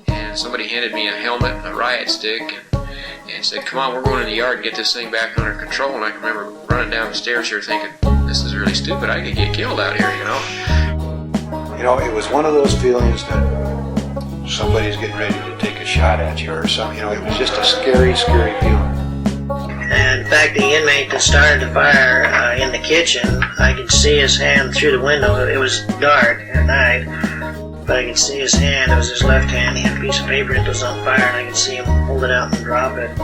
And somebody handed me a helmet and a riot stick and said, come on, we're going in the yard and get this thing back under control. And I can remember running down the stairs here thinking, this is really stupid. I could get killed out here, you know. You know, it was one of those feelings that somebody's getting ready to take a shot at you or something. You know, it was just a scary, scary feeling. And in fact, the inmate that started the fire in the kitchen, I could see his hand through the window. It was dark at night, but I could see his hand. It was his left hand. He had a piece of paper that was on fire, and I could see him hold it out and drop it.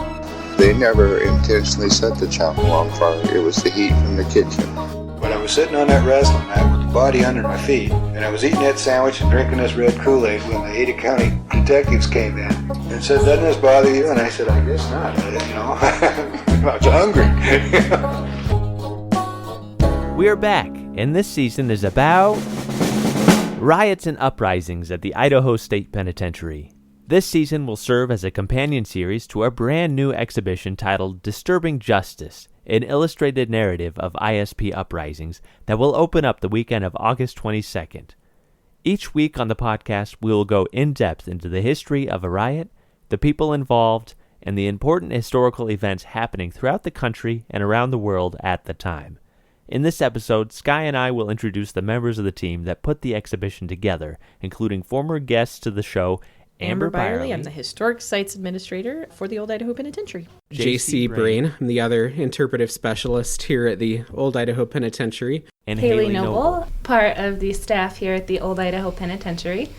They never intentionally set the chapel on fire. It was the heat from the kitchen. But I was sitting on that wrestling mat with the body under my feet, and I was eating that sandwich and drinking this red Kool-Aid when the Ada County detectives came in and said, doesn't this bother you? And I said, I guess not, you know. I was hungry. We're back, and this season is about riots and uprisings at the Idaho State Penitentiary. This season will serve as a companion series to our brand new exhibition titled Disturbing Justice, an illustrated narrative of ISP uprisings that will open up the weekend of August 22nd. Each week on the podcast, we will go in-depth into the history of a riot, the people involved, and the important historical events happening throughout the country and around the world at the time. In this episode, Sky and I will introduce the members of the team that put the exhibition together, including former guests to the show, Amber Byerly. I'm the Historic Sites Administrator for the Old Idaho Penitentiary. J.C. Brain. I'm the other interpretive specialist here at the Old Idaho Penitentiary. And Haley Noble, part of the staff here at the Old Idaho Penitentiary.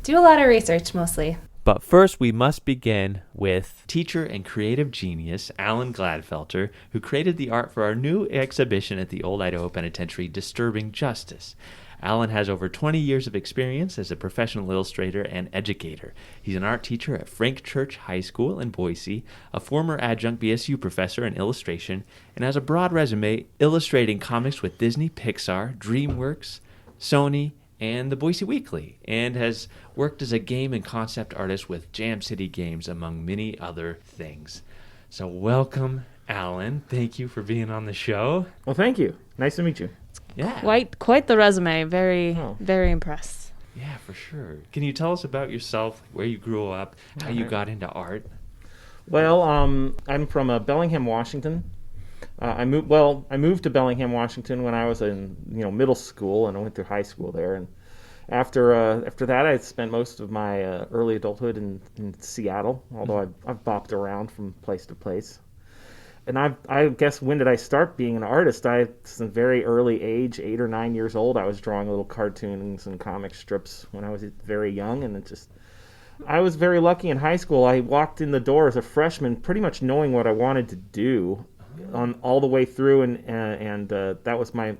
Do a lot of research, mostly. But first, we must begin with teacher and creative genius Alan Gladfelter, who created the art for our new exhibition at the Old Idaho Penitentiary, Disturbing Justice. Alan has over 20 years of experience as a professional illustrator and educator. He's an art teacher at Frank Church High School in Boise, a former adjunct BSU professor in illustration, and has a broad resume illustrating comics with Disney, Pixar, DreamWorks, Sony, and the Boise Weekly, and has worked as a game and concept artist with Jam City Games, among many other things. So welcome, Alan. Thank you for being on the show. Well, thank you. Nice to meet you. Yeah. Quite the resume. Very impressed. Yeah, for sure. Can you tell us about yourself, where you grew up, how you got into art? Well, I'm from Bellingham, Washington. I moved to Bellingham, Washington when I was in middle school, and I went through high school there. And after that, I spent most of my early adulthood in Seattle, although I've bopped around from place to place. And I guess, when did I start being an artist? Since a very early age, 8 or 9 years old, I was drawing little cartoons and comic strips when I was very young. And I was very lucky in high school. I walked in the door as a freshman pretty much knowing what I wanted to do all the way through, and that was my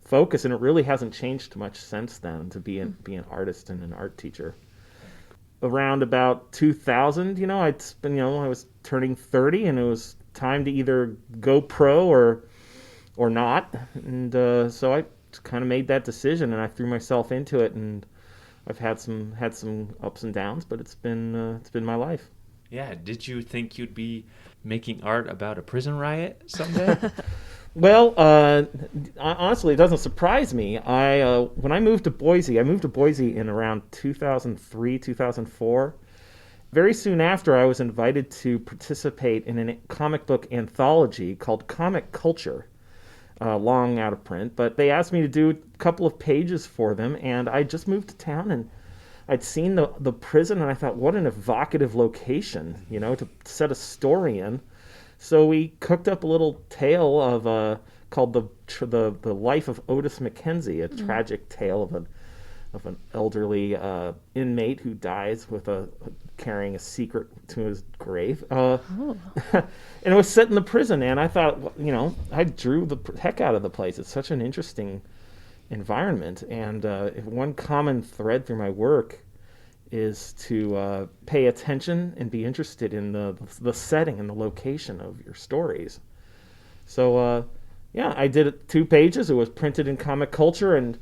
focus. And it really hasn't changed much since then to be an artist and an art teacher. Around about 2000, I was turning 30, and it was time to either go pro or not, and so I kind of made that decision, and I threw myself into it, and I've had some ups and downs, but it's been my life. Yeah. Did you think you'd be making art about a prison riot someday? Well, honestly, it doesn't surprise me. When I moved to Boise in around 2003, 2004. Very soon after, I was invited to participate in a comic book anthology called Comic Culture, long out of print. But they asked me to do a couple of pages for them, and I just moved to town, and I'd seen the prison, and I thought, what an evocative location, to set a story in. So we cooked up a little tale of called the Life of Otis McKenzie, a tragic tale of an elderly inmate who dies with carrying a secret to his grave. And it was set in the prison, and I thought, I drew the heck out of the place. It's such an interesting environment, and one common thread through my work is to pay attention and be interested in the setting and the location of your stories. So, I did 2 pages. It was printed in Comic Culture, and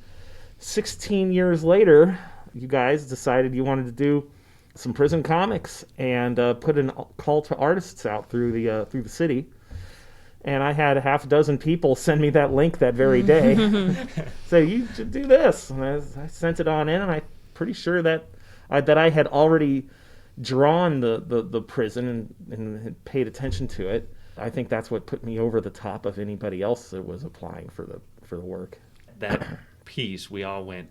16 years later, you guys decided you wanted to do some prison comics and put a call to artists out through the city. And I had half a dozen people send me that link that very day. Say, you should do this. And I sent it on in, and I pretty sure that I had already drawn the prison and had paid attention to it. I think that's what put me over the top of anybody else that was applying for the work. That piece, we all went,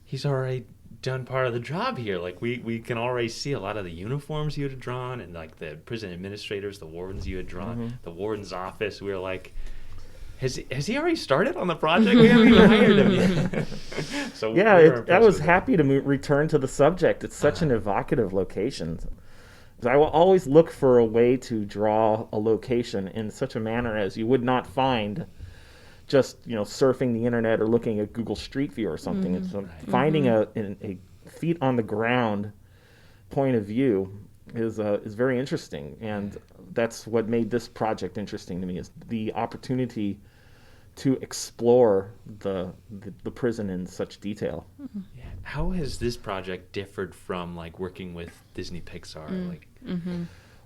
he's already done part of the job here. Like we can already see a lot of the uniforms you had drawn, and like the prison administrators, the wardens you had drawn, the warden's office. We were like, has he already started on the project? We haven't even hired him yet. So yeah, I was happy to return to the subject. It's such an evocative location. I will always look for a way to draw a location in such a manner as you would not find just surfing the internet or looking at Google Street View or something. It's finding a feet on the ground point of view is very interesting, and that's what made this project interesting to me, is the opportunity to explore the prison in such detail. Yeah. How has this project differed from like working with Disney Pixar?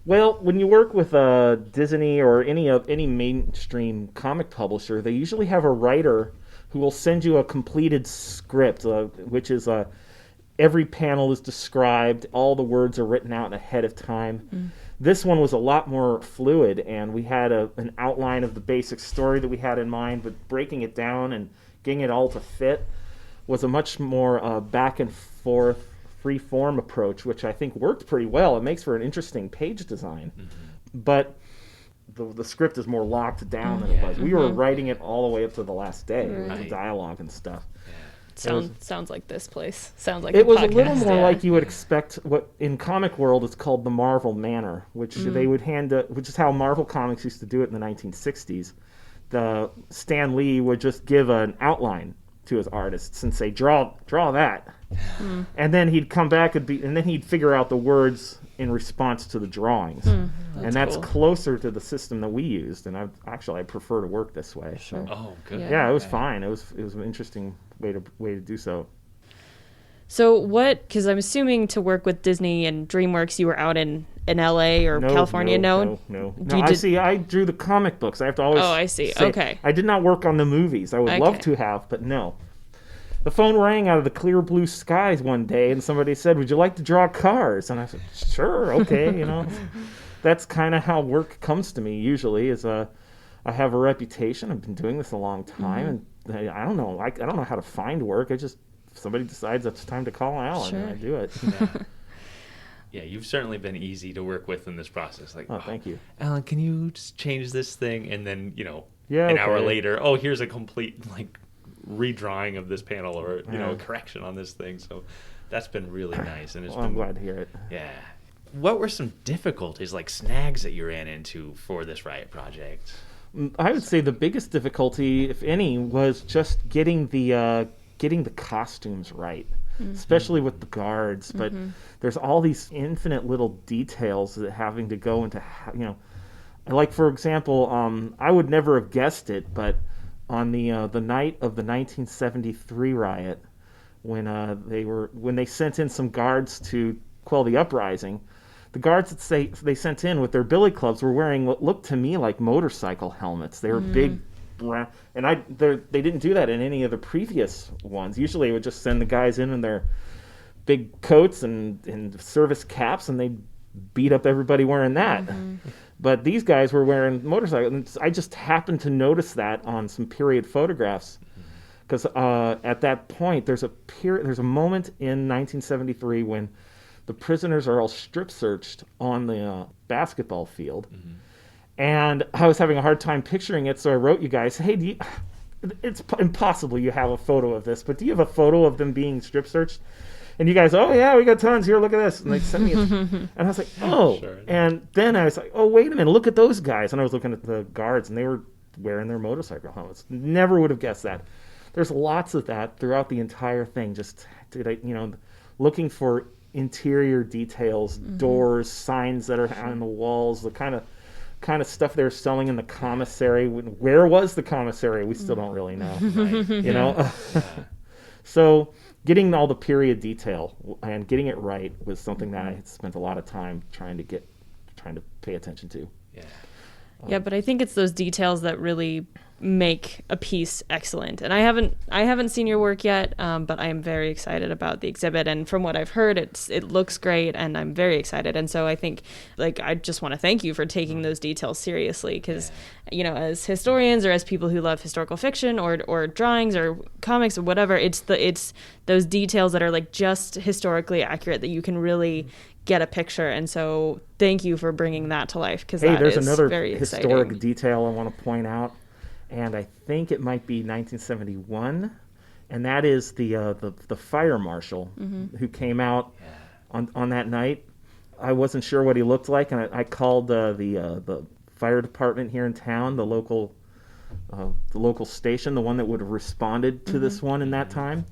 Well, when you work with Disney or any mainstream comic publisher, they usually have a writer who will send you a completed script, which is every panel is described, all the words are written out ahead of time. This one was a lot more fluid, and we had an outline of the basic story that we had in mind, but breaking it down and getting it all to fit was a much more back and forth, free form approach, which I think worked pretty well. It makes for an interesting page design, but the script is more locked down than it was. We were writing it all the way up to the last day, with the dialogue and stuff. Sounds like this place. Sounds like it was podcast. A little more like you would expect. What in comic world is called the Marvel Manor, which they would which is how Marvel Comics used to do it in the 1960s. Stan Lee would just give an outline to his artists and say, draw that, and then he'd come back and then he'd figure out the words in response to the drawings. That's cool. Closer to the system that we used, and I prefer to work this way. Sure. Oh, good. Yeah, it was fine. It was an interesting way to do so. So because I'm assuming to work with Disney and DreamWorks, you were out in LA or California? No. I drew the comic books. I have to always. Oh, I see. Okay. I did not work on the movies. I would love to have, but no. The phone rang out of the clear blue skies one day, and somebody said, "Would you like to draw cars?" And I said, "Sure, okay." That's kind of how work comes to me usually. I have a reputation. I've been doing this a long time, and I don't know. I don't know how to find work. Somebody decides it's time to call Alan, and I do it. Yeah, you've certainly been easy to work with in this process. Like, thank you, Alan. Can you just change this thing? And then an hour later, here's a complete redrawing of this panel, or a correction on this thing. So that's been really nice, and I'm glad to hear it. Yeah. What were some difficulties, like snags, that you ran into for this Riot project? I would say the biggest difficulty, if any, was just getting the costumes right, especially with the guards. But there's all these infinite little details that having to go into, like for example, I would never have guessed it, but on the night of the 1973 riot, when they sent in some guards to quell the uprising, the guards that they sent in with their billy clubs were wearing what looked to me like motorcycle helmets. They were big, and they didn't do that in any of the previous ones. Usually, they would just send the guys in their big coats and service caps, and they'd beat up everybody wearing that. But these guys were wearing motorcycles. I just happened to notice that on some period photographs, because at that point there's a moment in 1973 when the prisoners are all strip searched on the basketball field, and I was having a hard time picturing it. So I wrote you guys, "Hey, it's impossible you have a photo of this, but do you have a photo of them being strip searched?" And you guys, "Oh yeah, we got tons. Here, look at this." And they sent me and I was like, "Oh." Sure. And then I was like, "Oh, wait a minute, look at those guys." And I was looking at the guards, and they were wearing their motorcycle helmets. Never would have guessed that. There's lots of that throughout the entire thing. Just looking for interior details, doors, signs that are on the walls, the kind of stuff they're selling in the commissary. Where was the commissary? We still don't really know. So getting all the period detail and getting it right was something that I had spent a lot of time trying to pay attention to. Yeah, but I think it's those details that really make a piece excellent. And I haven't seen your work yet, but I am very excited about the exhibit. And from what I've heard, it looks great, and I'm very excited. And so I think, like, I just want to thank you for taking those details seriously, because you know, as historians or as people who love historical fiction or drawings or comics or whatever, it's those details that are like just historically accurate that you can really get a picture. And so thank you for bringing that to life, because that there's is another very historic exciting. detail I want to point out, and I think it might be 1971, and that is the fire marshal who came out on that night. I wasn't sure what he looked like, and I called the fire department here in town, the local station, the one that would have responded to this one in that time,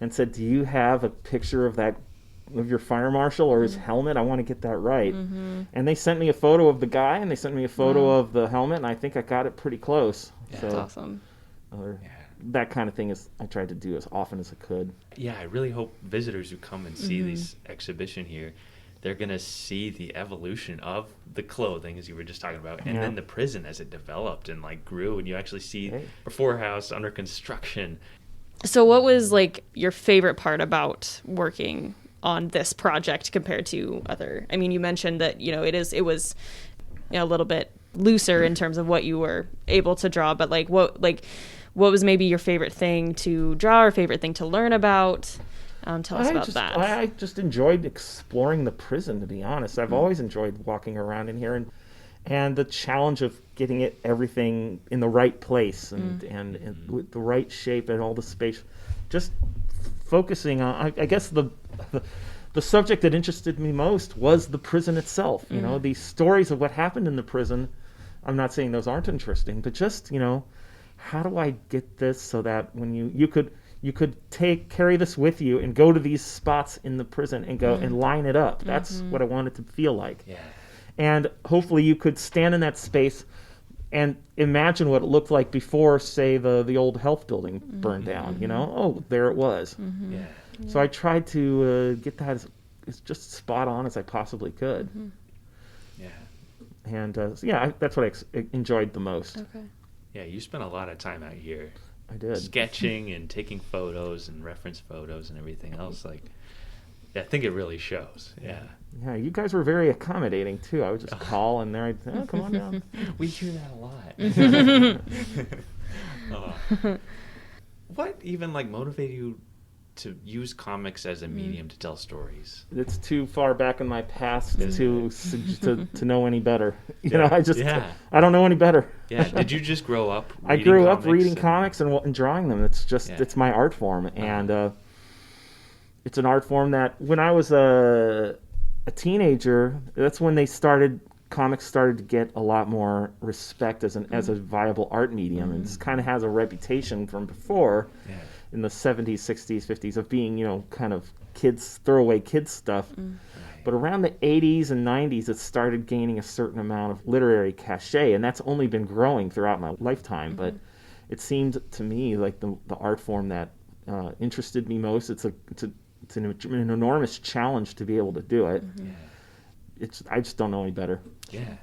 and said, "Do you have a picture of your fire marshal or his helmet? I want to get that right." And they sent me a photo of the guy, and they sent me a photo of the helmet, and I think I got it pretty close. That's awesome. That kind of thing is I tried to do as often as I could. Yeah, I really hope visitors who come and see this exhibition here, they're going to see the evolution of the clothing, as you were just talking about, and then the prison as it developed and like grew, and you actually see before house under construction. So what was like your favorite part about working on this project compared to other? I mean, you mentioned that, you know, it was, you know, a little bit looser in terms of what you were able to draw, but what was maybe your favorite thing to draw or favorite thing to learn about? Tell us about that. I just enjoyed exploring the prison, to be honest. I've always enjoyed walking around in here, and the challenge of getting everything in the right place and with the right shape and all the space. Just focusing on, I guess the subject that interested me most was the prison itself. You know, these stories of what happened in the prison. I'm not saying those aren't interesting, but just, you know, how do I get this so that when you could carry this with you and go to these spots in the prison and go and line it up. That's what I wanted to feel like. Yeah. And hopefully you could stand in that space and imagine what it looked like before, say, the old health building burned down. You know, oh, there it was. Yeah. So I tried to get that as just spot on as I possibly could. Yeah. And that's what I enjoyed the most. Okay. Yeah, you spent a lot of time out here. I did. Sketching and taking photos and reference photos and everything else. Like, I think it really shows. Yeah. Yeah, you guys were very accommodating too. I would just call and there, come on down. We hear that a lot. What even motivated you to use comics as a medium to tell stories? It's too far back in my past to know any better. You know, I don't know any better. Yeah. Did you just grow up reading I grew up reading comics and drawing them. It's just, it's my art form. And it's an art form that when I was a teenager, that's when comics started to get a lot more respect as a viable art medium. And this kind of has a reputation from before. Yeah. In the 70s, 60s, 50s of being, you know, kind of throwaway kids stuff. But around the 80s and 90s, it started gaining a certain amount of literary cachet, and that's only been growing throughout my lifetime. But it seemed to me like the art form that interested me most. It's an enormous challenge to be able to do it. I just don't know any better. Yeah.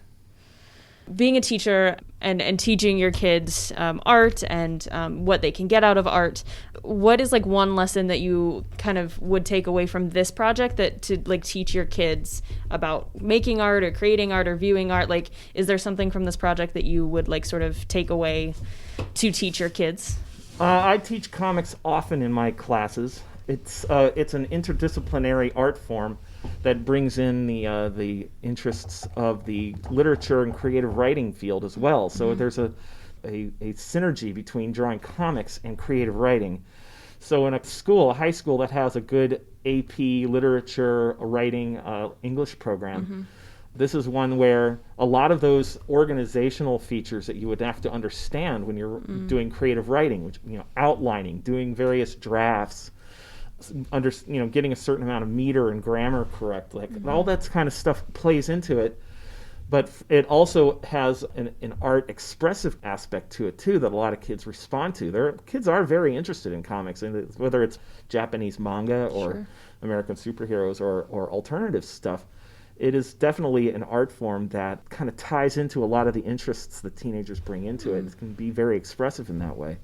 Being a teacher and teaching your kids art and what they can get out of art, what is one lesson that you kind of would take away from this project that to teach your kids about making art or creating art or viewing art? Is there something from this project that you would sort of take away to teach your kids? I teach comics often in my classes. It's an interdisciplinary art form that brings in the interests of the literature and creative writing field as well. So there's a synergy between drawing comics and creative writing. So in a high school that has a good AP literature writing English program, this is one where a lot of those organizational features that you would have to understand when you're doing creative writing, which, outlining, doing various drafts, getting a certain amount of meter and grammar correct, all that kind of stuff plays into it. But it also has an art expressive aspect to it too that a lot of kids respond to. Kids are very interested in comics, and whether it's Japanese manga or American superheroes or alternative stuff, it is definitely an art form that kind of ties into a lot of the interests that teenagers bring into it. It can be very expressive in that way.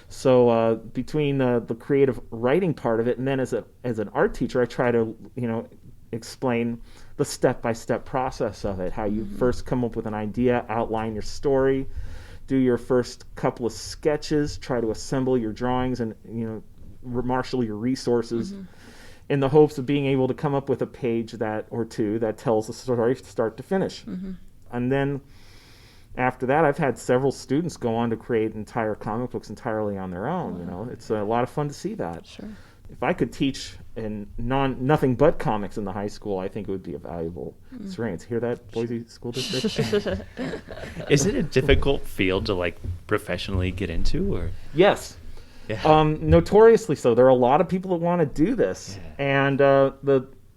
So between the creative writing part of it, and then as an art teacher, I try to explain the step-by-step process of it. How you first come up with an idea, outline your story, do your first couple of sketches, try to assemble your drawings, and marshal your resources. In the hopes of being able to come up with a page or two that tells the story start to finish. And then after that, I've had several students go on to create entire comic books entirely on their own. It's a lot of fun to see that. Sure. If I could teach in nothing but comics in the high school, I think it would be a valuable experience. Hear that, Boise School District? Is it a difficult field to professionally get into, or? Yes. Yeah. Notoriously so. There are a lot of people that want to do this, and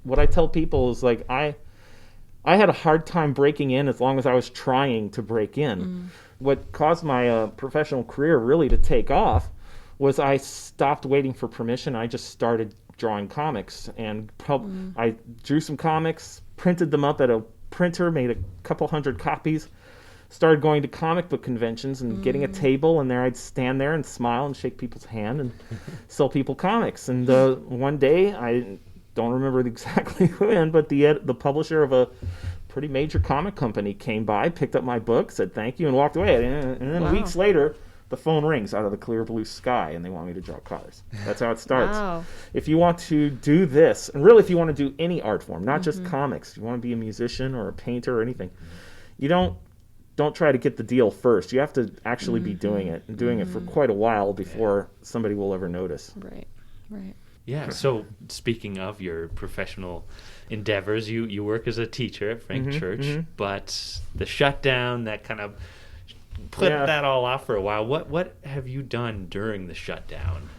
what I tell people is I had a hard time breaking in as long as I was trying to break in. What caused my professional career really to take off was I stopped waiting for permission. I just started drawing comics, and I drew some comics, printed them up at a printer, made a couple hundred copies. Started going to comic book conventions and getting a table, and there I'd stand there and smile and shake people's hand and sell people comics. And one day, I don't remember exactly when, but the publisher of a pretty major comic company came by, picked up my book, said thank you, and walked away. And then weeks later, the phone rings out of the clear blue sky, and they want me to draw cars. That's how it starts. Wow. If you want to do this, and really if you want to do any art form, not just comics, you want to be a musician or a painter or anything, you don't try to get the deal first. You have to actually be doing it, and doing it for quite a while before somebody will ever notice. Right. Yeah, so speaking of your professional endeavors, you work as a teacher at Frank Church, but the shutdown, that kind of put that all off for a while. What have you done during the shutdown?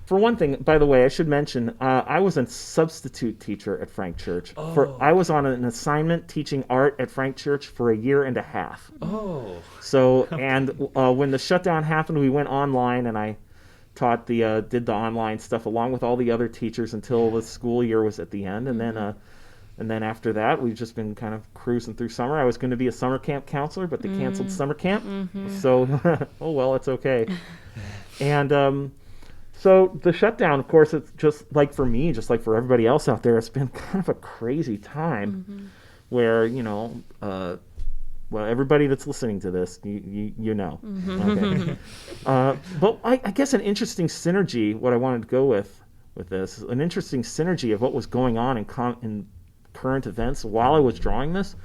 For one thing, by the way, I should mention, I was a substitute teacher at Frank Church. I was on an assignment teaching art at Frank Church for a year and a half. So, and when the shutdown happened, we went online, and I taught did the online stuff along with all the other teachers until the school year was at the end, and then after that, we've just been kind of cruising through summer. I was going to be a summer camp counselor, but they canceled summer camp, so oh well, it's okay. And so the shutdown, of course, it's just like for me, just like for everybody else out there, it's been kind of a crazy time where, well, everybody that's listening to this, you know. Okay. But I guess an interesting synergy, what I wanted to go with this, an interesting synergy of what was going on in current events while I was drawing this,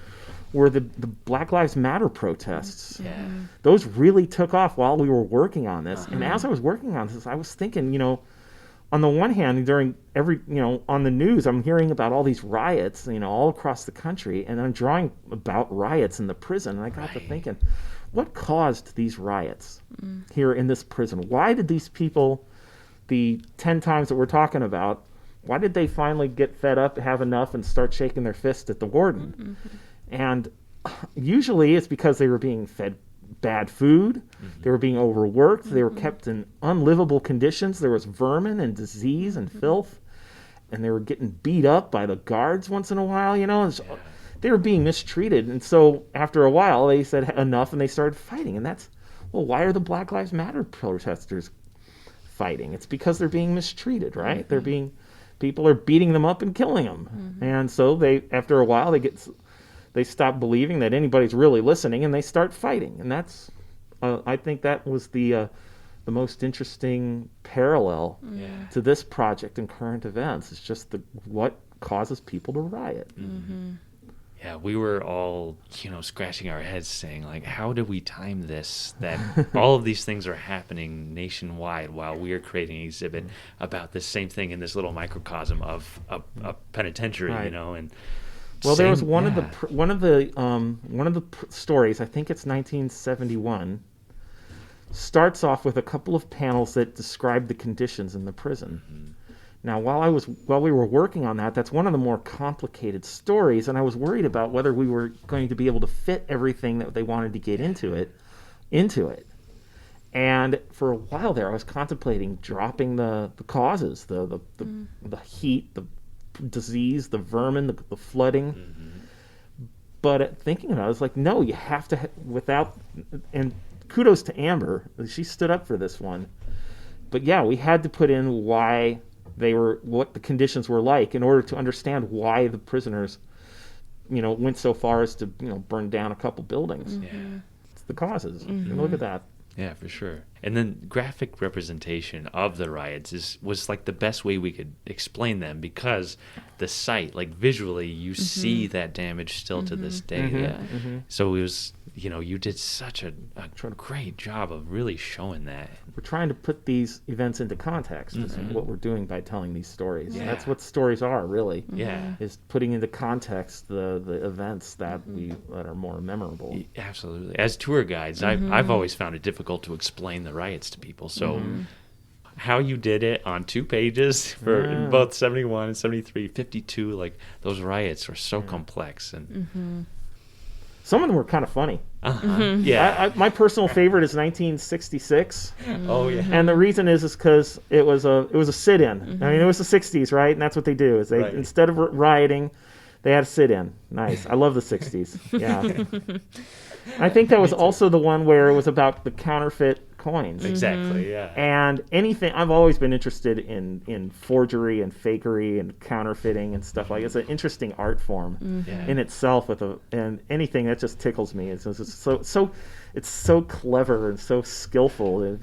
were the Black Lives Matter protests. Yeah. Those really took off while we were working on this. And as I was working on this, I was thinking, on the one hand, during on the news, I'm hearing about all these riots, all across the country, and I'm drawing about riots in the prison. And I got to thinking, what caused these riots here in this prison? Why did these people, the 10 times that we're talking about, why did they finally get fed up, have enough, and start shaking their fist at the warden? And usually it's because they were being fed bad food, they were being overworked, they were kept in unlivable conditions, there was vermin and disease and filth, and they were getting beat up by the guards once in a while, they were being mistreated. And so after a while they said enough, and they started fighting. And that's, well, why are the Black Lives Matter protesters fighting? It's because they're being mistreated, right? People are beating them up and killing them. And so after a while they stop believing that anybody's really listening, and they start fighting. And that's, I think that was the most interesting parallel to this project and current events. It's just what causes people to riot. Yeah, we were all, scratching our heads saying, how do we time this? That all of these things are happening nationwide while we are creating an exhibit about the same thing in this little microcosm of a penitentiary, and... Well, there was one of the stories, I think it's 1971, starts off with a couple of panels that describe the conditions in the prison. Now, while we were working on that, that's one of the more complicated stories, and I was worried about whether we were going to be able to fit everything that they wanted to get into it. And for a while there, I was contemplating dropping the causes, the heat, the disease, the vermin, the flooding. But thinking about it, it's like, no, you have to, and kudos to Amber. She stood up for this one. But yeah, we had to put in what the conditions were like in order to understand why the prisoners, went so far as to, burn down a couple buildings. Yeah. It's the causes. Look at that. Yeah, for sure. And then graphic representation of the riots was like the best way we could explain them, because the site, like visually, you see that damage still to this day. So it was, you did such a great job of really showing that. We're trying to put these events into context. Is what we're doing by telling these stories. Yeah. That's what stories are, really. Yeah. Is putting into context the events that are more memorable. Absolutely. As tour guides, I've always found it difficult to explain the riots to people. So how you did it on 2 pages for both 71 and 73, 52, like those riots were so complex. And some of them were kind of funny. Yeah. My personal favorite is 1966. Oh yeah. And the reason is because it was a sit-in. I mean, it was the 60s, right? And that's what they do is they instead of rioting, they had a sit-in. Nice. I love the 60s. Yeah. I think that was also the one where it was about the counterfeit coins. Exactly, yeah. And I've always been interested in forgery and fakery and counterfeiting and stuff like that. It's an interesting art form in itself and anything that just tickles me. It's so clever and so skillful.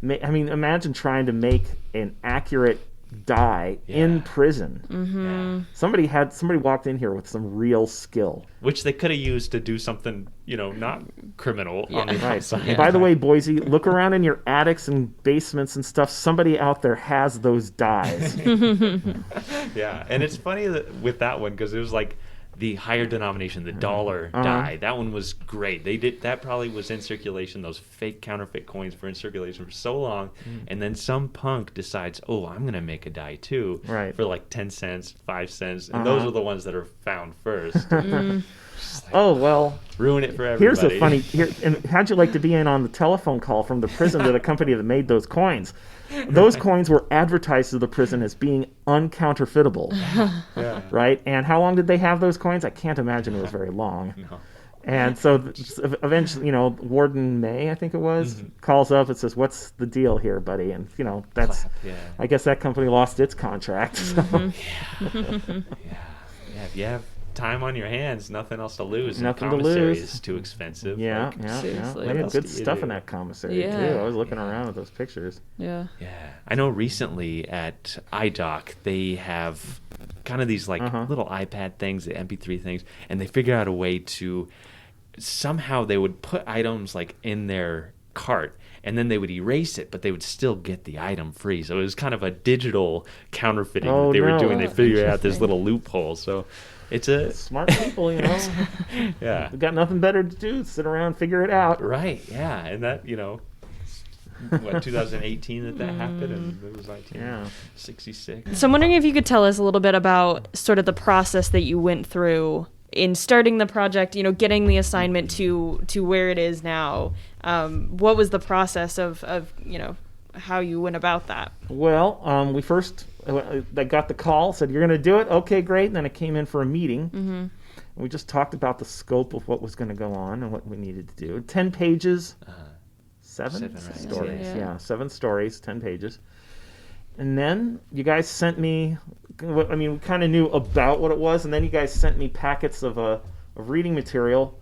Imagine trying to make an accurate die in prison. Somebody walked in here with some real skill, which they could have used to do something, not criminal on the outside. And by the way, Boise, look around in your attics and basements and stuff. Somebody out there has those dies. Yeah, and it's funny with that one because it was like the higher denomination, the dollar die. That one was great. That probably was in circulation. Those fake counterfeit coins were in circulation for so long, and then some punk decides, "Oh, I'm gonna make a die too," for like 10 cents, 5 cents, and those are the ones that are found first. Oh well, ruin it for everybody. Here's a funny. And how'd you like to be in on the telephone call from the prison to the company that made those coins? Those coins were advertised to the prison as being uncounterfeitable, right? And how long did they have those coins? I can't imagine it was very long. No. And so eventually, Warden May, I think it was, calls up and says, "What's the deal here, buddy?" And that's. I guess that company lost its contract. So. Yeah. If you have time on your hands, nothing else to lose. Nothing and to lose. Is too expensive. They had good stuff in that commissary too. I was looking around at those pictures. Yeah. I know recently at iDoc they have kind of these like little iPad things, the MP3 things, and they figured out a way to somehow they would put items like in their cart. And then they would erase it, but they would still get the item free. So it was kind of a digital counterfeiting that they were doing. They figured out this little loophole. So it's a smart people, Yeah, they've got nothing better to do. Sit around, and figure it out. Right? Yeah, and that 2018 that happened, and it was 1966. So I'm wondering if you could tell us a little bit about sort of the process that you went through in starting the project, getting the assignment to where it is now. What was the process of how you went about that? Well, we first I got the call, said you're going to do it. Okay, great. And then I came in for a meeting. And we just talked about the scope of what was going to go on and what we needed to do. 10 pages, 7 stories. Yeah, 7 stories, 10 pages. And then you guys sent me, we kind of knew about what it was, and then you guys sent me packets of reading material.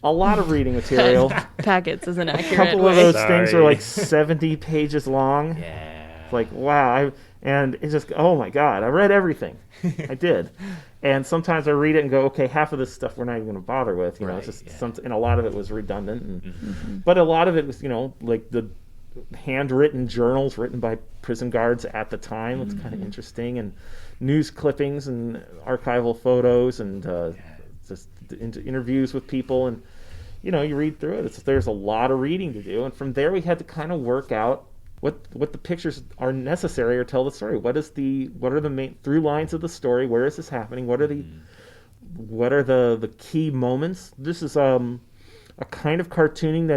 A lot of reading material. Packets is an accurate A couple of those things are like 70 pages long. Yeah. It's like, wow. And it's just, oh my God, I read everything. I did. And sometimes I read it and go, okay, half of this stuff we're not even going to bother with. It's just and a lot of it was redundant. But a lot of it was, like the handwritten journals written by prison guards at the time. It's kind of interesting. And news clippings and archival photos and just interviews with people. And, you read through it. There's a lot of reading to do. And from there we had to kind of work out what the pictures are necessary or tell the story. What are the main through lines of the story? Where is this happening? What are the key moments? This is a kind of cartooning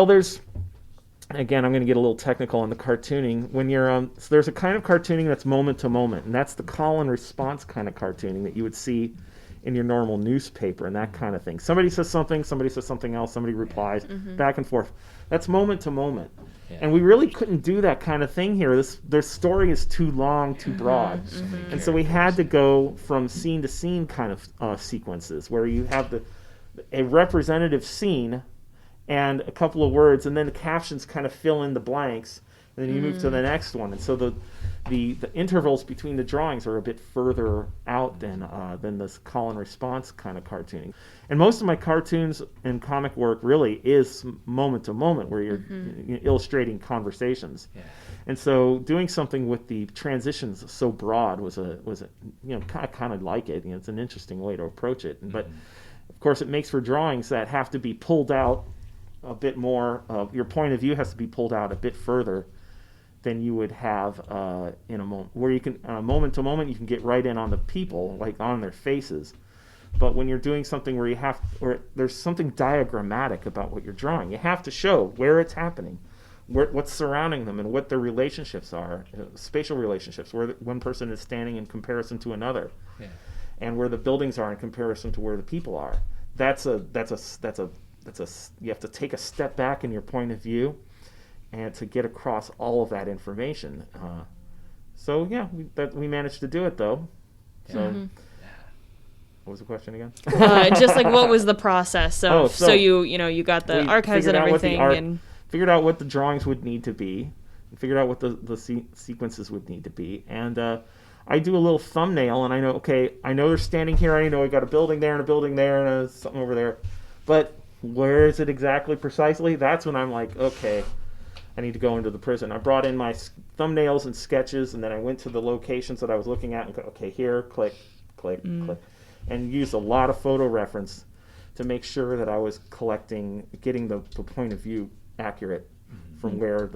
there's again, I'm going to get a little technical on the cartooning. When you're so there's a kind of cartooning that's moment to moment, and that's the call and response kind of cartooning that you would see in your normal newspaper and that kind of thing. Somebody says something else, somebody replies, back and forth. That's moment to moment. And we really couldn't do that kind of thing here. Their story is too long, too broad. And so we had to go from scene to scene kind of sequences where you have a representative scene and a couple of words, and then the captions kind of fill in the blanks, and then you move to the next one. And so the intervals between the drawings are a bit further out than this call and response kind of cartooning. And most of my cartoons and comic work really is moment to moment, where you're illustrating conversations. Yeah. And so doing something with the transitions so broad was a kind of like it. It's an interesting way to approach it. But of course, it makes for drawings that have to be pulled out a bit more. Your point of view has to be pulled out a bit further than you would have in a moment, where you can moment to moment you can get right in on the people, like on their faces. But when you're doing something where there's something diagrammatic about what you're drawing, you have to show where it's happening, what's surrounding them, and what their relationships are, spatial relationships, where one person is standing in comparison to another, and where the buildings are in comparison to where the people are. You have to take a step back in your point of view, and to get across all of that information. We managed to do it though. So. What was the question again? Just like what was the process? So you got the archives and everything, and figured out what the drawings would need to be, and figured out what the sequences would need to be, and I do a little thumbnail, and I know they're standing here. I know I got a building there and a building there and something over there, but where is it exactly precisely? That's when I'm like, okay, I need to go into the prison. I brought in my thumbnails and sketches, and then I went to the locations that I was looking at and go, okay, here, click, click, click. And used a lot of photo reference to make sure that I was getting the point of view accurate from where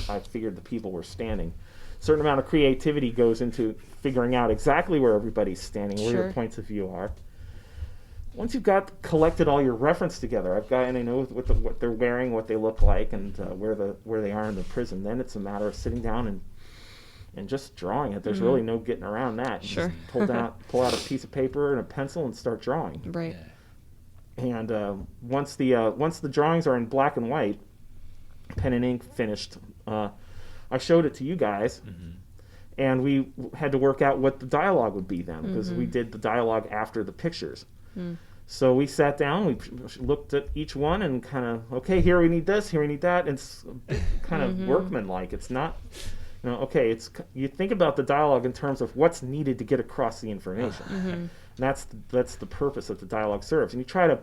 I figured the people were standing. A certain amount of creativity goes into figuring out exactly where everybody's standing, where your points of view are. Once you've collected all your reference together, I know what they're wearing, what they look like, and where they are in the prison. Then it's a matter of sitting down and just drawing it. There's really no getting around that. You just pull out a piece of paper and a pencil and start drawing. Right. And once the drawings are in black and white, pen and ink finished, I showed it to you guys, and we had to work out what the dialogue would be then, because we did the dialogue after the pictures. So we sat down, we looked at each one and kind of, okay, here we need this, here we need that. It's kind of workmanlike. It's not... you think about the dialogue in terms of what's needed to get across the information. And that's the purpose that the dialogue serves. And you try to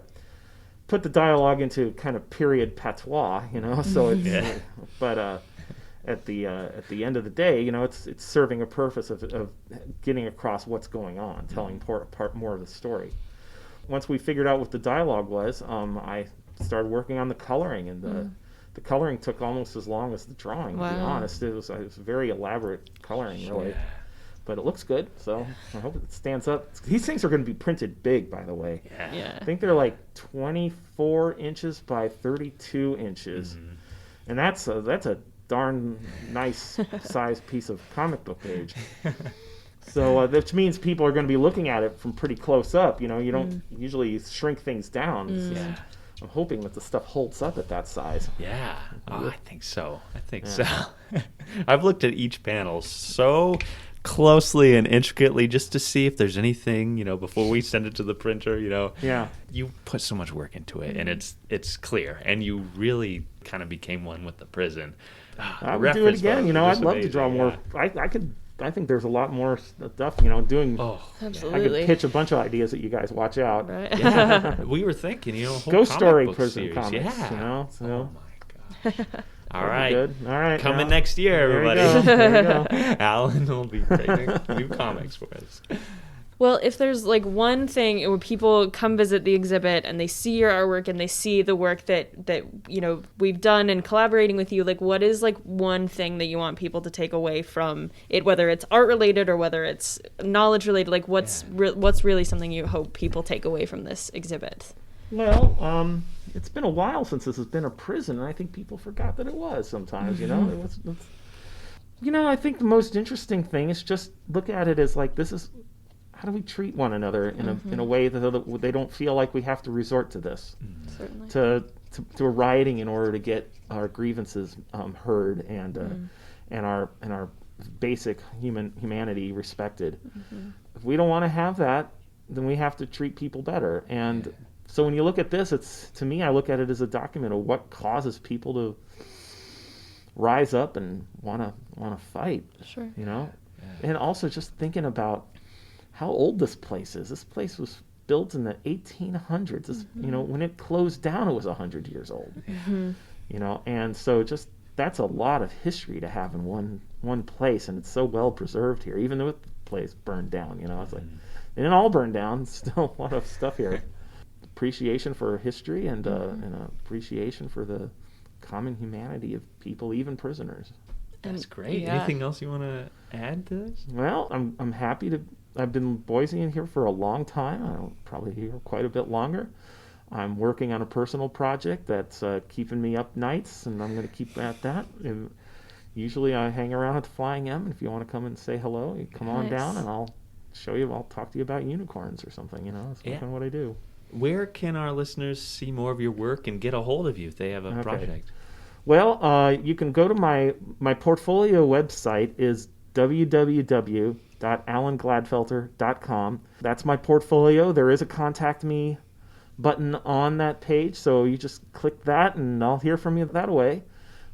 put the dialogue into kind of period patois, so it's, but at the end of the day, it's serving a purpose of getting across what's going on, telling part more of the story. Once we figured out what the dialogue was, I started working on the coloring, and the coloring took almost as long as the drawing, to be honest. It was very elaborate coloring, really. But it looks good, so I hope it stands up. These things are going to be printed big, by the way. I think they're like 24 inches by 32 inches. And that's a darn nice sized piece of comic book page. So which means people are going to be looking at it from pretty close up. You don't usually shrink things down. I'm hoping that the stuff holds up at that size. Yeah. I think so. So. I've looked at each panel so closely and intricately just to see if there's anything, before we send it to the printer, Yeah. You put so much work into it, and it's clear. And you really kind of became one with the prison. I would do it again. I'd love to draw more. I think there's a lot more stuff, doing. Absolutely. I could pitch a bunch of ideas that you guys watch out. Right. Yeah. We were thinking, whole Ghost Story prison series. Comics, Yeah. So. Oh my gosh. All right. Good. All right. Coming next year, everybody. There you go. Alan will be creating new comics for us. Well, if there's like one thing where people come visit the exhibit and they see your artwork and they see the work that we've done and collaborating with you, like what is like one thing that you want people to take away from it, whether it's art related or whether it's knowledge related, like what's really something you hope people take away from this exhibit? Well, it's been a while since this has been a prison, and I think people forgot that it was sometimes, you know? I think the most interesting thing is just look at it as like, this is, how do we treat one another in a way that they don't feel like we have to resort to this, to a rioting in order to get our grievances heard and our basic humanity respected. If we don't want to have that, then we have to treat people better. And so when you look at this, to me, I look at it as a document of what causes people to rise up and want to fight. Sure. And also just thinking about how old this place is. This place was built in the 1800s. When it closed down, it was 100 years old. And so just that's a lot of history to have in one place, and it's so well preserved here. Even though the place burned down, it's like it didn't all burn down. It's still a lot of stuff here. Appreciation for history and appreciation for the common humanity of people, even prisoners. That's great. Yeah. Anything else you want to add to this? Well, I'm happy to. I've been in Boise in here for a long time. I'll probably here quite a bit longer. I'm working on a personal project that's keeping me up nights, and I'm going to keep at that. And usually I hang around at the Flying M, and if you want to come and say hello, you come on down, and I'll talk to you about unicorns or something. That's kind of what I do. Where can our listeners see more of your work and get a hold of you if they have a project? Well, you can go to my portfolio website is www.alangladfelter.com. That's my portfolio. There is a contact me button on that page, so you just click that and I'll hear from you that way.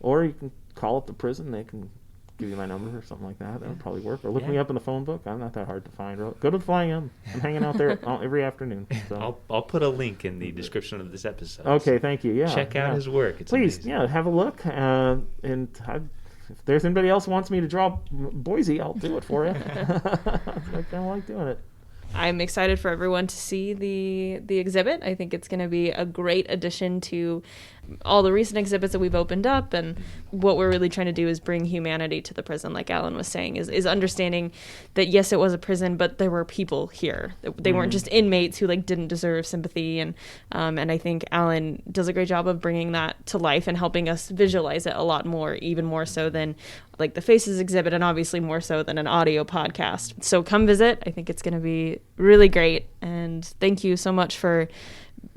Or you can call up the prison. They can give you my number or something like that. That would probably work. Or look me up in the phone book. I'm not that hard to find. Or go to the Flying M. I'm hanging out there every afternoon. So. I'll put a link in the description of this episode. Okay, thank you. Yeah, check out his work. It's please, amazing. Have a look. And if there's anybody else who wants me to draw Boise, I'll do it for you. I kind of like doing it. I'm excited for everyone to see the exhibit. I think it's going to be a great addition to all the recent exhibits that we've opened up, and what we're really trying to do is bring humanity to the prison, like Alan was saying, is understanding that yes, it was a prison, but there were people here. They weren't just inmates who didn't deserve sympathy, and I think Alan does a great job of bringing that to life and helping us visualize it a lot more, even more so than the Faces exhibit, and obviously more so than an audio podcast. So come visit. I think it's going to be really great, and thank you so much for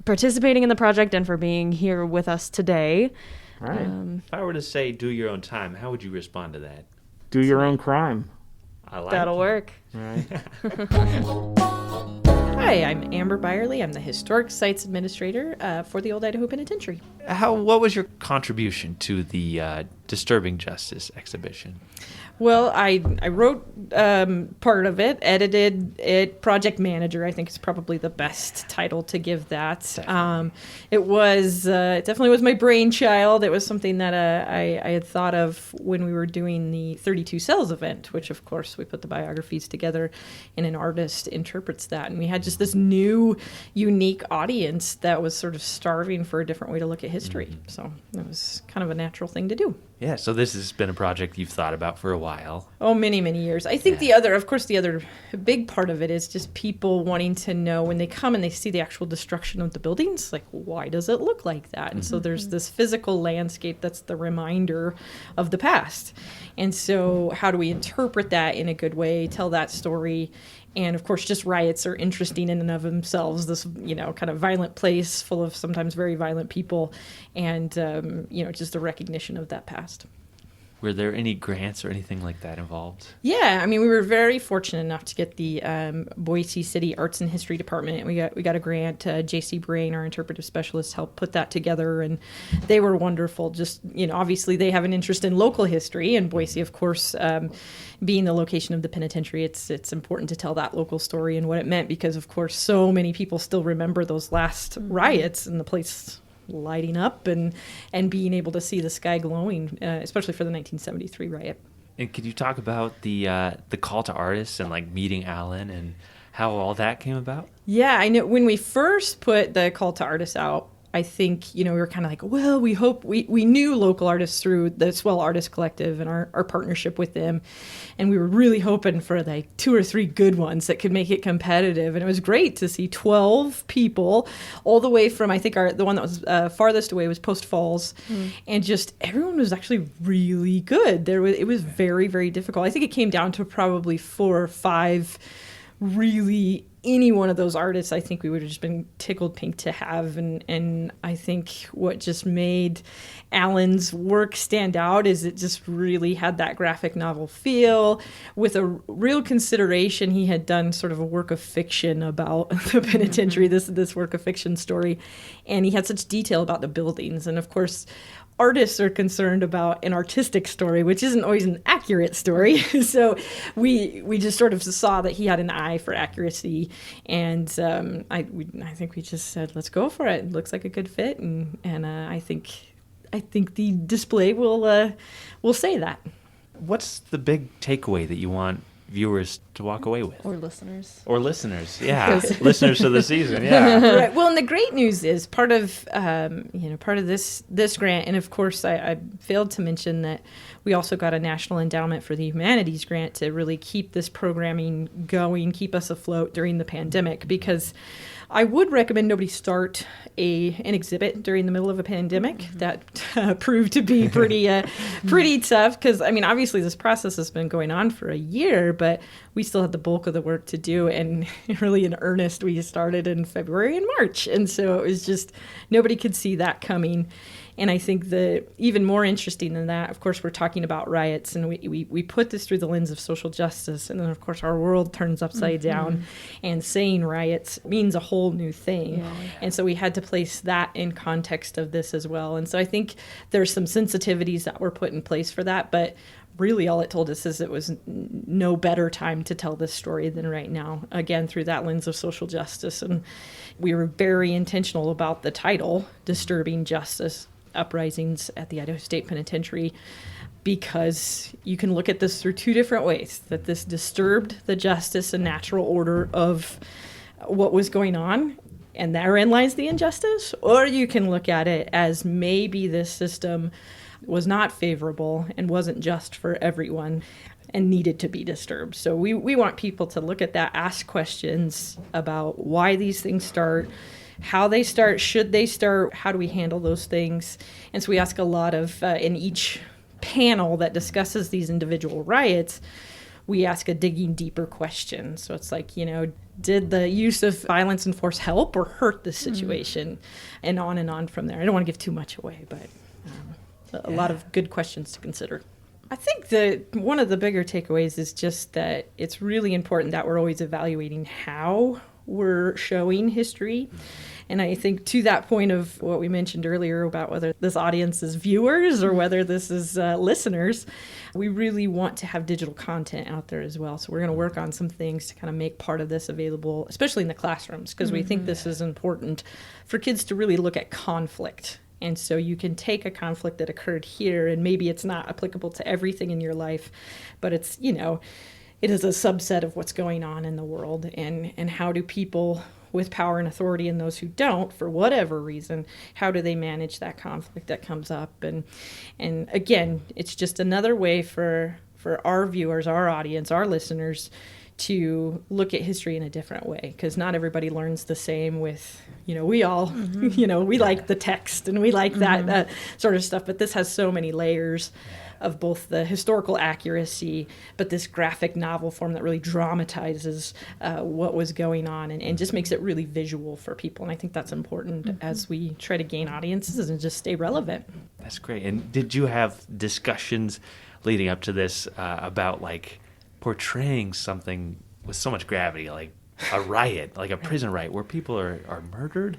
participating in the project and for being here with us today. All right. If I were to say do your own time, how would you respond to that? Do your own crime. I like That'll work. All right. Hi, I'm Amber Byerly. I'm the Historic Sites Administrator for the Old Idaho Penitentiary. What was your contribution to the Disturbing Justice exhibition? Well, I wrote part of it, edited it, project manager, I think is probably the best title to give that. It definitely was my brainchild. It was something that I had thought of when we were doing the 32 Cells event, which of course we put the biographies together and an artist interprets that. And we had just this new, unique audience that was sort of starving for a different way to look at history. So it was kind of a natural thing to do. Yeah, so this has been a project you've thought about for a while. Oh, many, many years. I think the other big part of it is just people wanting to know when they come and they see the actual destruction of the buildings, why does it look like that? And so there's this physical landscape that's the reminder of the past. And so how do we interpret that in a good way, tell that story? And of course, just riots are interesting in and of themselves. This, kind of violent place full of sometimes very violent people, and just the recognition of that past. Were there any grants or anything like that involved? Yeah, we were very fortunate enough to get the Boise City Arts and History Department. We got a grant. J.C. Brain, our interpretive specialist, helped put that together, and they were wonderful. Just obviously they have an interest in local history, and Boise, of course, being the location of the penitentiary, it's important to tell that local story and what it meant, because of course so many people still remember those last riots and the place lighting up and being able to see the sky glowing, especially for the 1973 riot. And could you talk about the call to artists and meeting Alan and how all that came about? Yeah, I know when we first put the call to artists out, I think, we were kind of like, well, we hope we knew local artists through the Swell Artist Collective and our partnership with them. And we were really hoping for like 2 or 3 good ones that could make it competitive. And it was great to see 12 people all the way from, I think the one that was farthest away was Post Falls. And just everyone was actually really good. It was very, very difficult. I think it came down to probably 4 or 5 really any one of those artists. I think we would have just been tickled pink to have. And I think what just made Alan's work stand out is it just really had that graphic novel feel with a real consideration. He had done sort of a work of fiction about the penitentiary, this work of fiction story. And he had such detail about the buildings. And of course, artists are concerned about an artistic story, which isn't always an accurate story. So we just sort of saw that he had an eye for accuracy, and I think we just said, let's go for it. It looks like a good fit, and I think the display will say that. What's the big takeaway that you want viewers to walk away with? Or listeners. Yeah. Listeners to the season, yeah. Right. Well, and the great news is part of this grant, and of course I failed to mention that we also got a National Endowment for the Humanities grant to really keep this programming going, keep us afloat during the pandemic, because I would recommend nobody start an exhibit during the middle of a pandemic. That proved to be pretty tough, because, I mean, obviously this process has been going on for a year, but we still had the bulk of the work to do, and really in earnest we started in February and March, and so it was just, nobody could see that coming. And I think even more interesting than that, of course, we're talking about riots, and we put this through the lens of social justice. And then, of course, our world turns upside down, and saying riots means a whole new thing. Yeah. And so we had to place that in context of this as well. And so I think there's some sensitivities that were put in place for that. But really all it told us is it was no better time to tell this story than right now, again, through that lens of social justice. And we were very intentional about the title, Disturbing Justice: Uprisings at the Idaho State Penitentiary, because you can look at this through 2 different ways, that this disturbed the justice and natural order of what was going on, and therein lies the injustice, or you can look at it as maybe this system was not favorable and wasn't just for everyone and needed to be disturbed. So we want people to look at that, ask questions about why these things start, how they start, should they start, how do we handle those things. And so we ask a lot of, in each panel that discusses these individual riots, we ask a digging deeper question. So it's like, did the use of violence and force help or hurt this situation? And on from there. I don't want to give too much away, but a lot of good questions to consider. I think that one of the bigger takeaways is just that it's really important that we're always evaluating how we're showing history. And I think to that point of what we mentioned earlier about whether this audience is viewers or whether this is listeners, we really want to have digital content out there as well. So we're going to work on some things to kind of make part of this available, especially in the classrooms, because we think this is important for kids to really look at conflict. And so you can take a conflict that occurred here, and maybe it's not applicable to everything in your life, but it's, it is a subset of what's going on in the world, and how do people with power and authority and those who don't, for whatever reason, how do they manage that conflict that comes up? And again, it's just another way for our viewers, our audience, our listeners to look at history in a different way, because not everybody learns the same with, we all, we like the text and we like that sort of stuff, but this has so many layers of both the historical accuracy, but this graphic novel form that really dramatizes what was going on and just makes it really visual for people. And I think that's important as we try to gain audiences and just stay relevant. That's great. And did you have discussions leading up to this about portraying something with so much gravity, like a riot, like a prison riot where people are murdered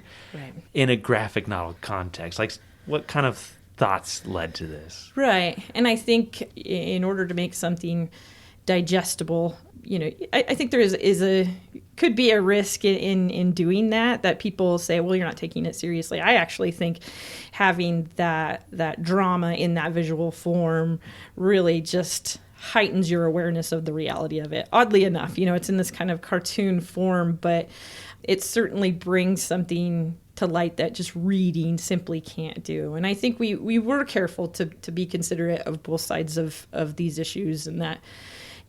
in a graphic novel context? Like, what kind of thoughts led to this? Right. And I think in order to make something digestible, I think there could be a risk in doing that people say, well, you're not taking it seriously. I actually think having that drama in that visual form really just heightens your awareness of the reality of it. Oddly enough, it's in this kind of cartoon form, but it certainly brings something to light that just reading simply can't do. And I think we were careful to be considerate of both sides of these issues, and that,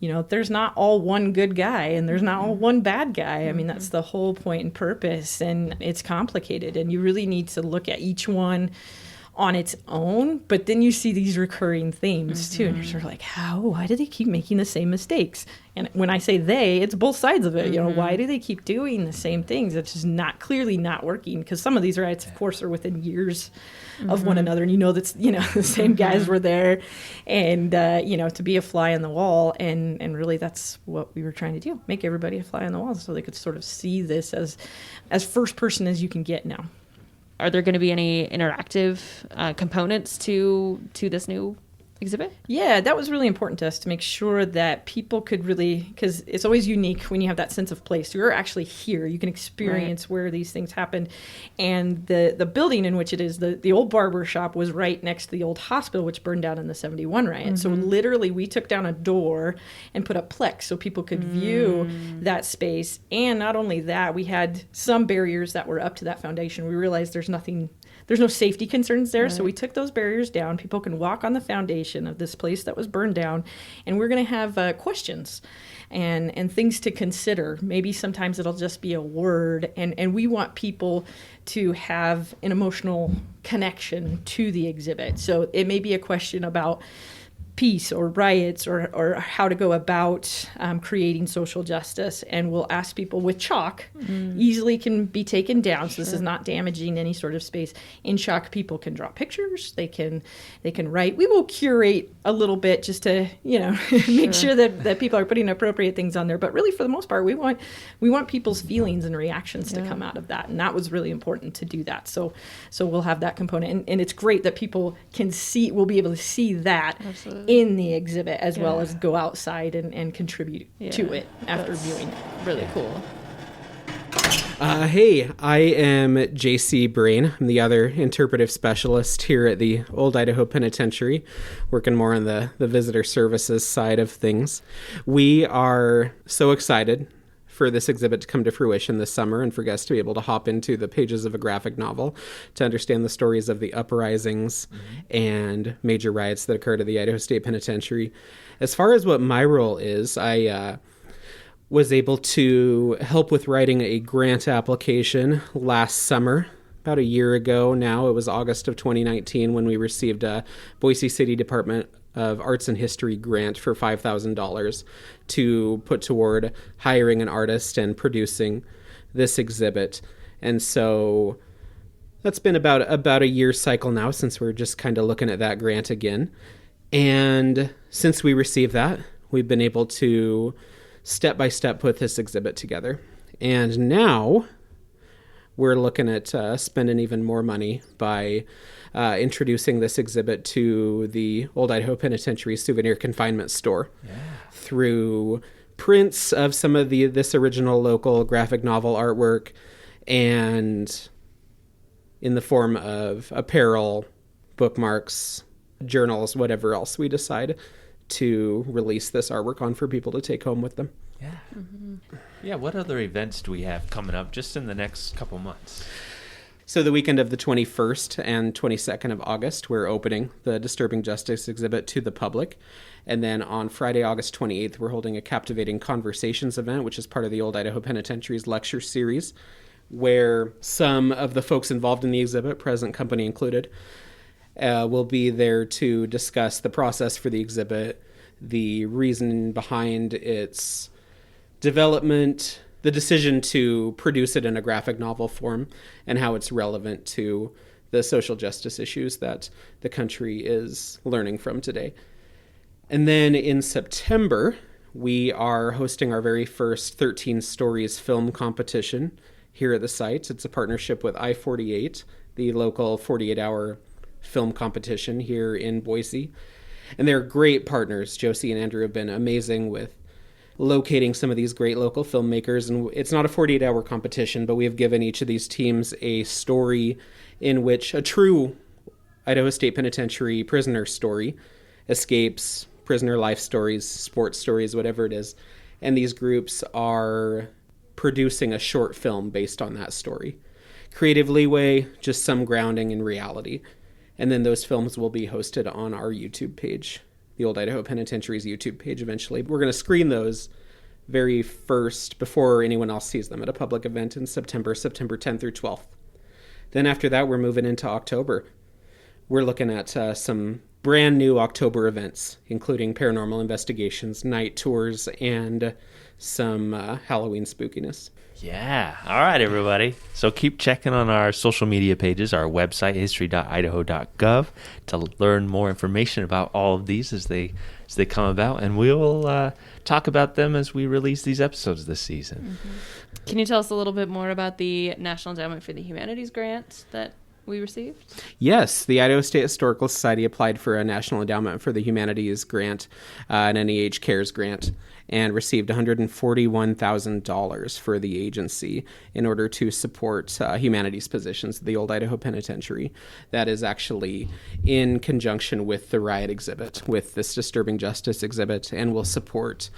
you know, there's not all one good guy and there's not all one bad guy. I mean, that's the whole point and purpose, and it's complicated, and you really need to look at each one on its own, but then you see these recurring themes too, and you're sort of like, why do they keep making the same mistakes? And when I say they, it's both sides of it. You know, why do they keep doing the same things? It's just clearly not working, because some of these riots, of course, are within years of one another, and you know that's, you know, the same guys were there, and you know, to be a fly on the wall, and really that's what we were trying to do, make everybody a fly on the wall, so they could sort of see this as first person as you can get now. Are there going to be any interactive components to this new exhibit? Yeah, that was really important to us, to make sure that people could really, because it's always unique when you have that sense of place. You're actually here. You can experience where these things happened. And the building in which it is, the old barber shop was right next to the old hospital, which burned down in the 71 riot. So literally we took down a door and put up Plex so people could view that space. And not only that, we had some barriers that were up to that foundation. We realized there's no safety concerns there, so we took those barriers down. People can walk on the foundation of this place that was burned down, and we're going to have questions and things to consider. Maybe sometimes it'll just be a word, and we want people to have an emotional connection to the exhibit. So it may be a question about peace or riots or how to go about creating social justice, and we'll ask people with chalk, easily can be taken down, so this is not damaging any sort of space. In chalk, people can draw pictures, they can write. We will curate a little bit just to, you know, make sure that people are putting appropriate things on there, but really for the most part we want people's feelings and reactions to come out of that, and that was really important to do that. So we'll have that component, and it's great that people will be able to see that in the exhibit, as well as go outside and contribute to it after viewing it. Really cool. Hey, I am JC Brain. I'm the other interpretive specialist here at the Old Idaho Penitentiary, working more on the visitor services side of things. We are so excited for this exhibit to come to fruition this summer, and for guests to be able to hop into the pages of a graphic novel to understand the stories of the uprisings and major riots that occurred at the Idaho State Penitentiary. As far as what my role is, I was able to help with writing a grant application last summer, about a year ago now. It was August of 2019 when we received a Boise City Department of Arts and History grant for $5,000 to put toward hiring an artist and producing this exhibit. And so that's been about a year cycle now since we're just kind of looking at that grant again. And since we received that, we've been able to step by step put this exhibit together. And now we're looking at spending even more money by introducing this exhibit to the Old Idaho Penitentiary souvenir confinement store through prints of some of this original local graphic novel artwork, and in the form of apparel, bookmarks, journals, whatever else we decide to release this artwork on for people to take home with them. Yeah. Yeah, what other events do we have coming up just in the next couple months? So the weekend of the 21st and 22nd of August, we're opening the Disturbing Justice exhibit to the public. And then on Friday, August 28th, we're holding a Captivating Conversations event, which is part of the Old Idaho Penitentiary's lecture series, where some of the folks involved in the exhibit, present company included, will be there to discuss the process for the exhibit, the reason behind its development, the decision to produce it in a graphic novel form, and how it's relevant to the social justice issues that the country is learning from today. And then in September, we are hosting our very first 13 Stories film competition here at the site. It's a partnership with I-48, the local 48-hour film competition here in Boise. And they're great partners. Josie and Andrew have been amazing with locating some of these great local filmmakers. And it's not a 48-hour competition, but we have given each of these teams a story in which a true Idaho State Penitentiary prisoner story, escapes, prisoner life stories, sports stories, whatever it is. And these groups are producing a short film based on that story. creative leeway, just some grounding in reality. And then those films will be hosted on our YouTube page, the Old Idaho Penitentiary's YouTube page eventually. We're going to screen those very first before anyone else sees them at a public event in September 10th through 12th. Then after that, we're moving into October. We're looking at some brand new October events, including paranormal investigations, night tours, and some Halloween spookiness. Yeah. All right, everybody. So keep checking on our social media pages, our website, history.idaho.gov, to learn more information about all of these as they come about. And we'll talk about them as we release these episodes this season. Mm-hmm. Can you tell us a little bit more about the National Endowment for the Humanities grant that we received? Yes, the Idaho State Historical Society applied for a National Endowment for the Humanities grant, an NEH CARES grant, and received $141,000 for the agency in order to support humanities positions at the Old Idaho Penitentiary. That is actually in conjunction with the riot exhibit, with this Disturbing Justice exhibit, and will support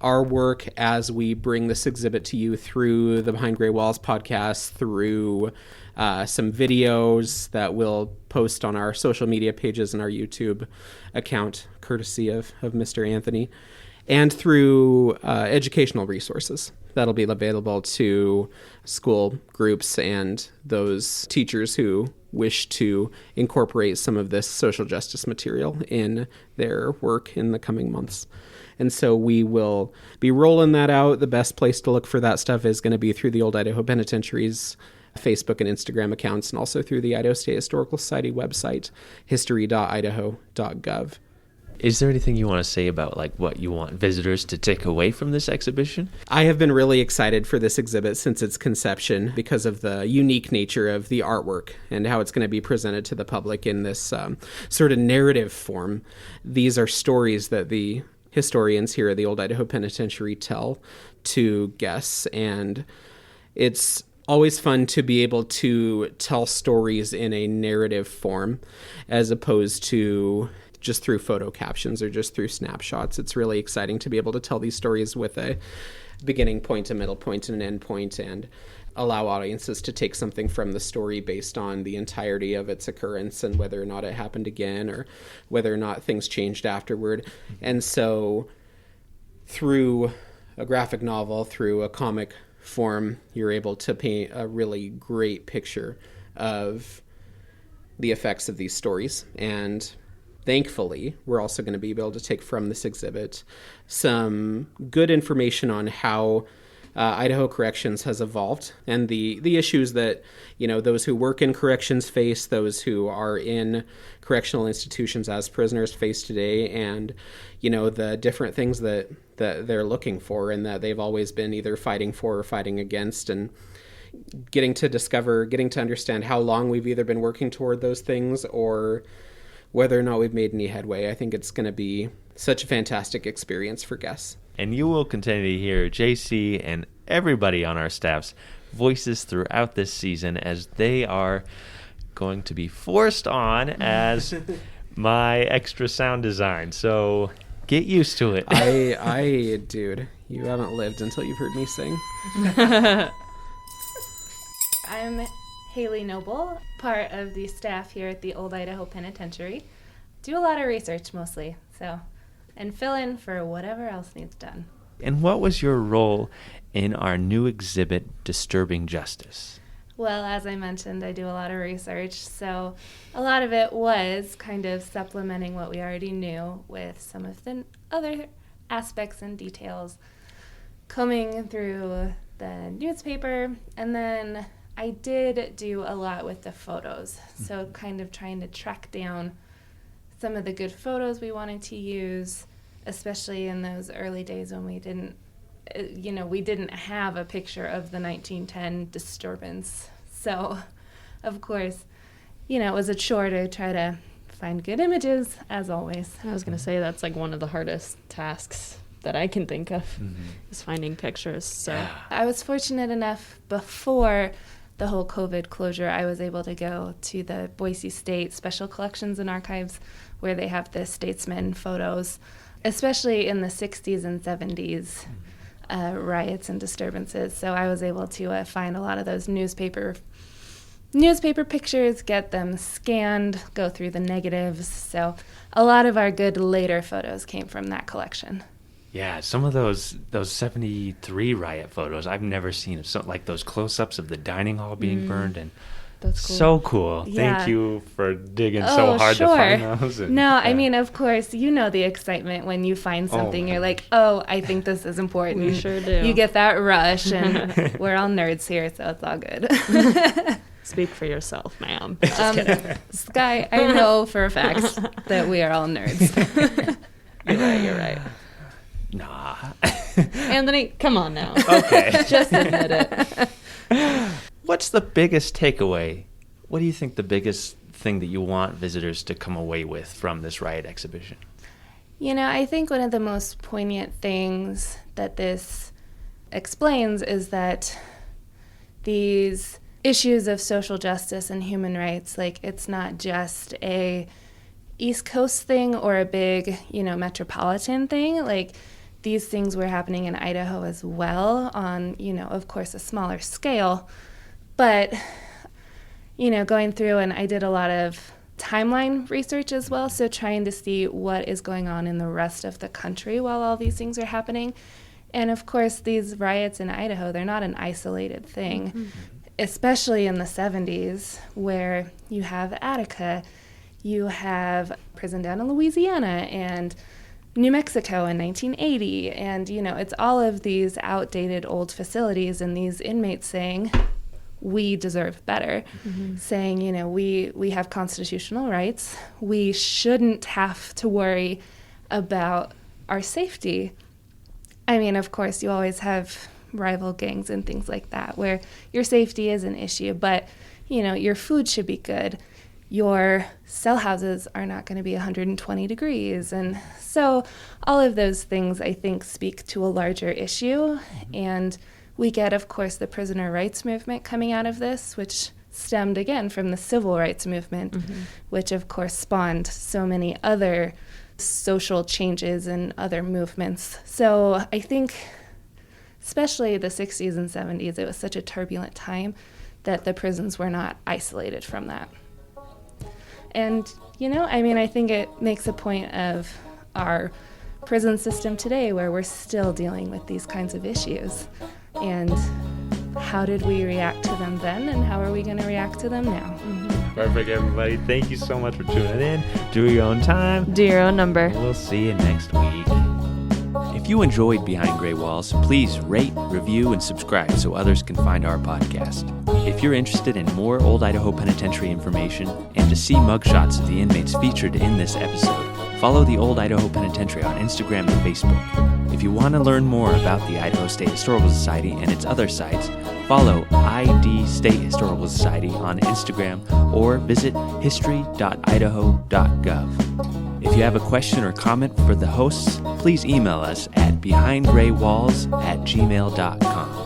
our work as we bring this exhibit to you through the Behind Gray Walls podcast, through some videos that we'll post on our social media pages and our YouTube account, courtesy of Mr. Anthony, and through educational resources that'll be available to school groups and those teachers who wish to incorporate some of this social justice material in their work in the coming months. And so we will be rolling that out. The best place to look for that stuff is going to be through the Old Idaho Penitentiary's Facebook and Instagram accounts, and also through the Idaho State Historical Society website, history.idaho.gov. Is there anything you want to say about like what you want visitors to take away from this exhibition? I have been really excited for this exhibit since its conception because of the unique nature of the artwork and how it's going to be presented to the public in this sort of narrative form. These are stories that the historians here at the Old Idaho Penitentiary tell to guests, and it's always fun to be able to tell stories in a narrative form as opposed to just through photo captions or just through snapshots. It's really exciting to be able to tell these stories with a beginning point, a middle point, and an end point, and allow audiences to take something from the story based on the entirety of its occurrence and whether or not it happened again or whether or not things changed afterward. And so through a graphic novel, through a comic form, you're able to paint a really great picture of the effects of these stories. And thankfully, we're also going to be able to take from this exhibit some good information on how Idaho Corrections has evolved and the issues that, you know, those who work in corrections face, those who are in correctional institutions as prisoners face today, and, you know, the different things that they're looking for and that they've always been either fighting for or fighting against, and getting to understand how long we've either been working toward those things or whether or not we've made any headway. I think it's going to be such a fantastic experience for guests. And you will continue to hear JC and everybody on our staff's voices throughout this season as they are going to be forced on as my extra sound design. So get used to it. Dude, you haven't lived until you've heard me sing. I'm Haley Noble, part of the staff here at the Old Idaho Penitentiary. Do a lot of research mostly, and fill in for whatever else needs done. And what was your role in our new exhibit, Disturbing Justice? Well, as I mentioned, I do a lot of research, so a lot of it was kind of supplementing what we already knew with some of the other aspects and details, combing through the newspaper, and then I did do a lot with the photos, so kind of trying to track down some of the good photos we wanted to use, especially in those early days when we didn't have a picture of the 1910 disturbance. So, of course, it was a chore to try to find good images, as always. I was going to say that's like one of the hardest tasks that I can think of, is finding pictures. So I was fortunate enough before the whole COVID closure, I was able to go to the Boise State Special Collections and Archives, where they have the statesman photos, especially in the 60s and 70s riots and disturbances. So I was able to find a lot of those newspaper newspaper pictures, get them scanned, go through the negatives. So a lot of our good later photos came from that collection. Yeah, some of those 73 riot photos I've never seen. So, like those close-ups of the dining hall being burned, and that's cool. So cool. Yeah. Thank you for digging so hard to find those. And, no, I mean, of course, you know the excitement when you find something. You're like, oh, I think this is important. We sure do. You get that rush, and we're all nerds here, so it's all good. Speak for yourself, ma'am. Sky, I know for a fact that we are all nerds. You're right. Nah. Anthony, come on now. Okay. Just admit it. What's the biggest takeaway? What do you think the biggest thing that you want visitors to come away with from this riot exhibition? You know, I think one of the most poignant things that this explains is that these issues of social justice and human rights, like, it's not just a East Coast thing or a big, metropolitan thing. Like, these things were happening in Idaho as well on, of course, a smaller scale. But, going through, and I did a lot of timeline research as well, so trying to see what is going on in the rest of the country while all these things are happening. And, of course, these riots in Idaho, they're not an isolated thing, especially in the 70s, where you have Attica, you have prison down in Louisiana, and New Mexico in 1980, and, it's all of these outdated old facilities and these inmates saying, we deserve better, saying, we have constitutional rights. We shouldn't have to worry about our safety. I mean, of course, you always have rival gangs and things like that where your safety is an issue, but, your food should be good. Your cell houses are not going to be 120 degrees. And so all of those things, I think, speak to a larger issue. And we get, of course, the prisoner rights movement coming out of this, which stemmed, again, from the civil rights movement, which, of course, spawned so many other social changes and other movements. So I think, especially the 60s and 70s, it was such a turbulent time that the prisons were not isolated from that. And, I think it makes a point of our prison system today where we're still dealing with these kinds of issues. And how did we react to them then, and how are we going to react to them now? Perfect, everybody. Thank you so much for tuning in. Do your own time. Do your own number. We'll see you next week. If you enjoyed Behind Gray Walls, please rate, review, and subscribe so others can find our podcast. If you're interested in more Old Idaho Penitentiary information and to see mugshots of the inmates featured in this episode, follow the Old Idaho Penitentiary on Instagram and Facebook. If you want to learn more about the Idaho State Historical Society and its other sites, follow ID State Historical Society on Instagram or visit history.idaho.gov. If you have a question or comment for the hosts, please email us at behindgraywalls@gmail.com.